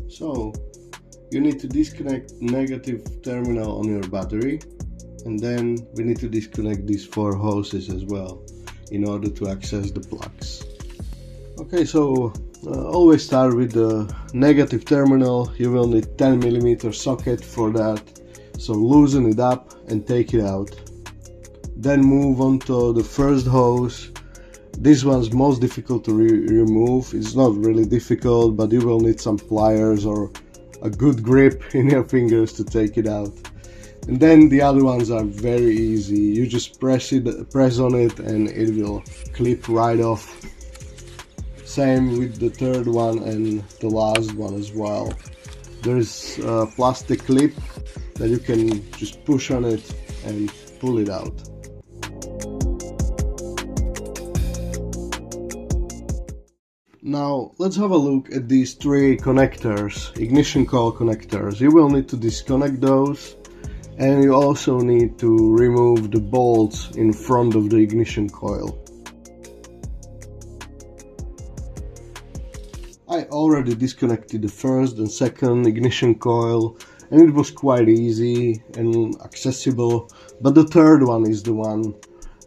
So you need to disconnect negative terminal on your battery, and then we need to disconnect these 4 hoses as well in order to access the plugs. Okay, so always start with the negative terminal. You will need 10mm socket for that, so loosen it up and take it out. Then move on to the first hose. This one's most difficult to remove. It's not really difficult, but you will need some pliers or a good grip in your fingers to take it out. And then the other ones are very easy. You just press on it and it will clip right off. Same with the third one and the last one as well. There's a plastic clip that you can just push on it and pull it out. Now let's have a look at these 3 connectors, ignition coil connectors. You will need to disconnect those, and you also need to remove the bolts in front of the ignition coil. I already disconnected the first and second ignition coil, and it was quite easy and accessible, but the third one is the one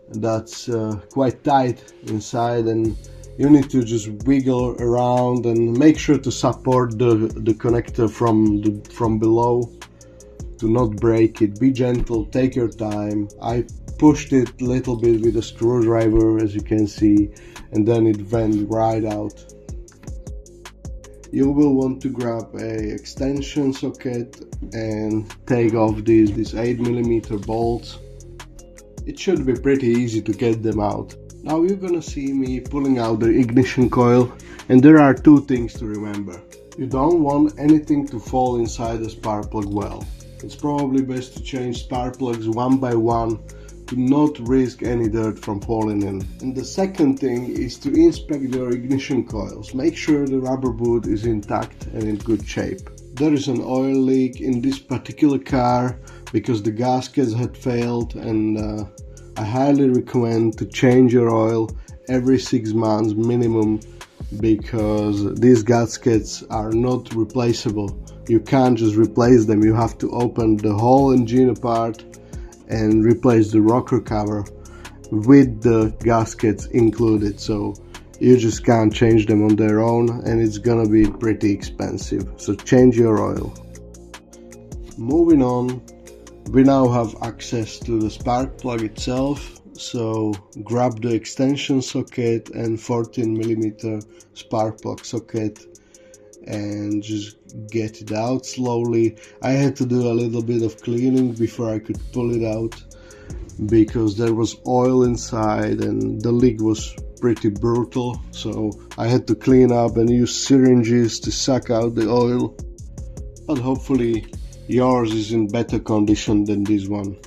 that's quite tight inside, and you need to just wiggle around and make sure to support the connector from below to not break it. Be gentle, take your time. I pushed it a little bit with a screwdriver, as you can see, and then it went right out. You will want to grab a extension socket and take off these 8mm bolts. It should be pretty easy to get them out. Now you're gonna see me pulling out the ignition coil, and there are 2 things to remember. You don't want anything to fall inside the spark plug well. It's probably best to change spark plugs one by one to not risk any dirt from falling in. And the second thing is to inspect your ignition coils. Make sure the rubber boot is intact and in good shape. There is an oil leak in this particular car because the gaskets had failed, and I highly recommend to change your oil every 6 months minimum, because these gaskets are not replaceable. You can't just replace them. You have to open the whole engine apart and replace the rocker cover with the gaskets included, so you just can't change them on their own, and it's gonna be pretty expensive. So change your oil. Moving on, we now have access to the spark plug itself, so grab the extension socket and 14mm spark plug socket and just get it out slowly. I had to do a little bit of cleaning before I could pull it out because there was oil inside and the leak was pretty brutal, so I had to clean up and use syringes to suck out the oil, but hopefully yours is in better condition than this one.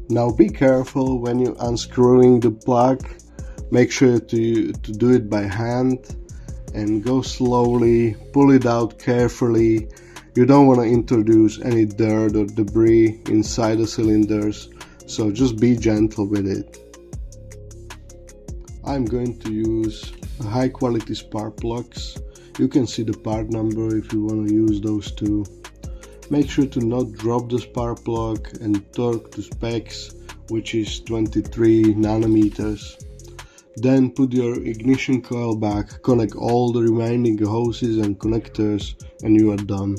Now be careful when you're unscrewing the plug. Make sure to do it by hand and go slowly, pull it out carefully. You don't want to introduce any dirt or debris inside the cylinders, so just be gentle with it. I'm going to use high quality spark plugs. You can see the part number if you want to use those too. Make sure to not drop the spark plug and torque to specs, which is 23 nanometers. Then put your ignition coil back, connect all the remaining hoses and connectors, and you are done.